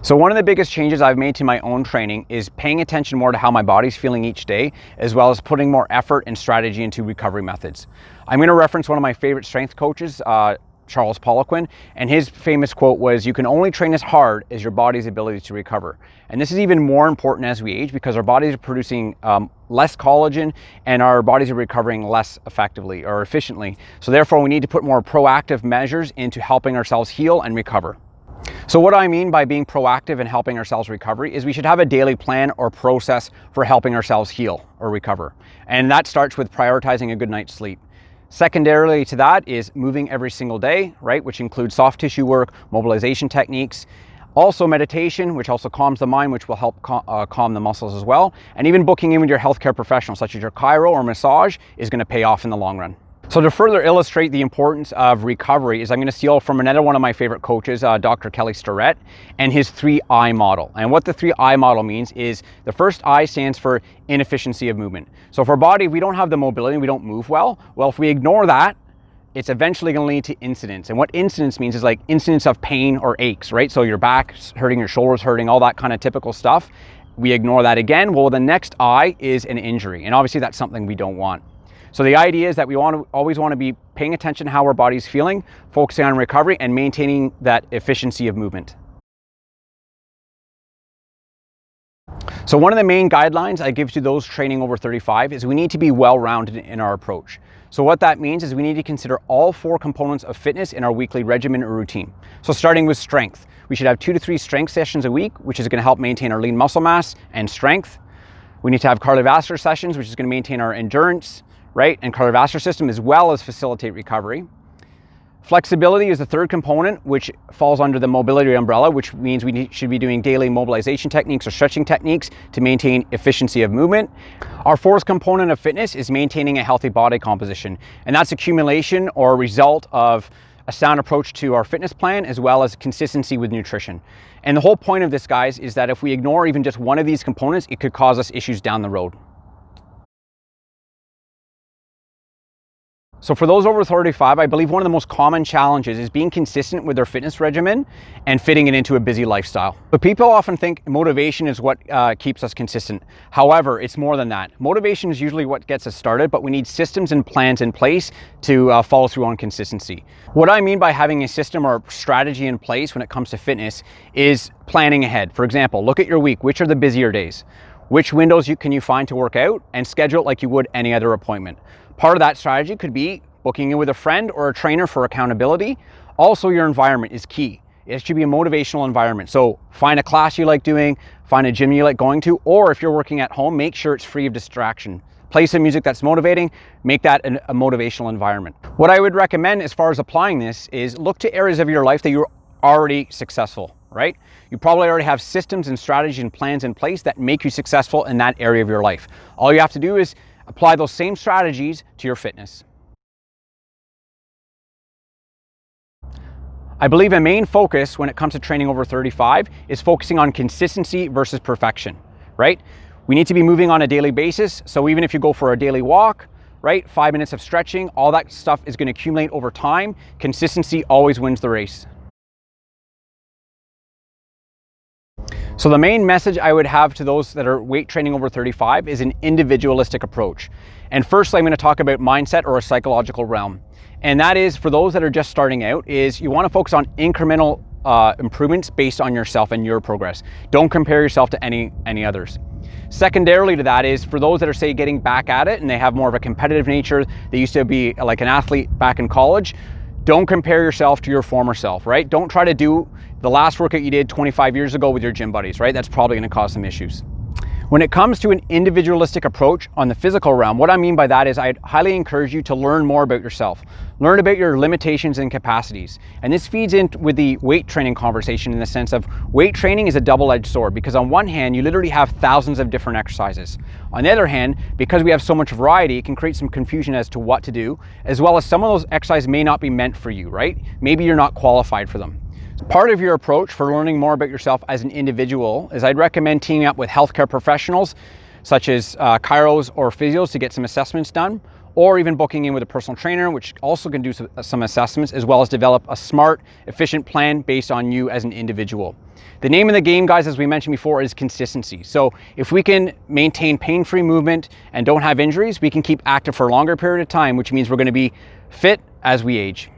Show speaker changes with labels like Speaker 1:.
Speaker 1: So one of the biggest changes I've made to my own training is paying attention more to how my body's feeling each day, as well as putting more effort and strategy into recovery methods. I'm going to reference one of my favorite strength coaches, Charles Poliquin, and his famous quote was, "You can only train as hard as your body's ability to recover." And this is even more important as we age because our bodies are producing less collagen and our bodies are recovering less effectively or efficiently. So therefore we need to put more proactive measures into helping ourselves heal and recover. So what I mean by being proactive and helping ourselves recover is we should have a daily plan or process for helping ourselves heal or recover. And that starts with prioritizing a good night's sleep. Secondarily to that is moving every single day, right? Which includes soft tissue work, mobilization techniques, also meditation, which also calms the mind, which will help calm the muscles as well. And even booking in with your healthcare professional, such as your chiro or massage, is going to pay off in the long run. So to further illustrate the importance of recovery is I'm going to steal from another one of my favorite coaches, Dr. Kelly Starrett, and his 3I model. And what the 3I model means is the first I stands for inefficiency of movement. So if our body, we don't have the mobility, we don't move well, if we ignore that, it's eventually going to lead to incidents. And what incidents means is like incidents of pain or aches, right? So your back's hurting, your shoulders hurting, all that kind of typical stuff. We ignore that again. Well, the next I is an injury. And obviously that's something we don't want. So the idea is that we always want to be paying attention to how our body's feeling, focusing on recovery and maintaining that efficiency of movement. So one of the main guidelines I give to those training over 35 is we need to be well-rounded in our approach. So what that means is we need to consider all 4 components of fitness in our weekly regimen or routine. So starting with strength, we should have 2 to 3 strength sessions a week, which is going to help maintain our lean muscle mass and strength. We need to have cardiovascular sessions, which is going to maintain our endurance, right, and cardiovascular system, as well as facilitate recovery. Flexibility is the 3rd component, which falls under the mobility umbrella, which means we should be doing daily mobilization techniques or stretching techniques to maintain efficiency of movement. Our 4th component of fitness is maintaining a healthy body composition, and that's accumulation or result of a sound approach to our fitness plan, as well as consistency with nutrition. And the whole point of this, guys, is that if we ignore even just one of these components, it could cause us issues down the road. So for those over 35, I believe one of the most common challenges is being consistent with their fitness regimen and fitting it into a busy lifestyle. But people often think motivation is what keeps us consistent. However, it's more than that. Motivation is usually what gets us started, but we need systems and plans in place to follow through on consistency. What I mean by having a system or strategy in place when it comes to fitness is planning ahead. For example, look at your week. Which are the busier days? Which windows can you find to work out, and schedule it like you would any other appointment. Part of that strategy could be booking in with a friend or a trainer for accountability. Also, your environment is key. It should be a motivational environment. So find a class you like doing, find a gym you like going to, or if you're working at home, make sure it's free of distraction. Play some music that's motivating, make that a motivational environment. What I would recommend as far as applying this is look to areas of your life that you're already successful, right? You probably already have systems and strategies and plans in place that make you successful in that area of your life. All you have to do is apply those same strategies to your fitness. I believe a main focus when it comes to training over 35 is focusing on consistency versus perfection, right? We need to be moving on a daily basis. So even if you go for a daily walk, right, 5 minutes of stretching, all that stuff is going to accumulate over time. Consistency always wins the race. So the main message I would have to those that are weight training over 35 is an individualistic approach. And firstly, I'm going to talk about mindset or a psychological realm. And that is for those that are just starting out is you want to focus on incremental improvements based on yourself and your progress. Don't compare yourself to any others. Secondarily to that is for those that are, say, getting back at it and they have more of a competitive nature, they used to be like an athlete back in college, don't compare yourself to your former self, right? Don't try to do the last workout you did 25 years ago with your gym buddies, right? That's probably going to cause some issues. When it comes to an individualistic approach on the physical realm, what I mean by that is I'd highly encourage you to learn more about yourself. Learn about your limitations and capacities. And this feeds in with the weight training conversation in the sense of weight training is a double-edged sword because on one hand, you literally have thousands of different exercises. On the other hand, because we have so much variety, it can create some confusion as to what to do, as well as some of those exercises may not be meant for you, right? Maybe you're not qualified for them. Part of your approach for learning more about yourself as an individual is I'd recommend teaming up with healthcare professionals such as chiros or physios to get some assessments done, or even booking in with a personal trainer, which also can do some assessments, as well as develop a smart, efficient plan based on you as an individual. The name of the game, guys, as we mentioned before, is consistency. So if we can maintain pain-free movement and don't have injuries, we can keep active for a longer period of time, which means we're going to be fit as we age.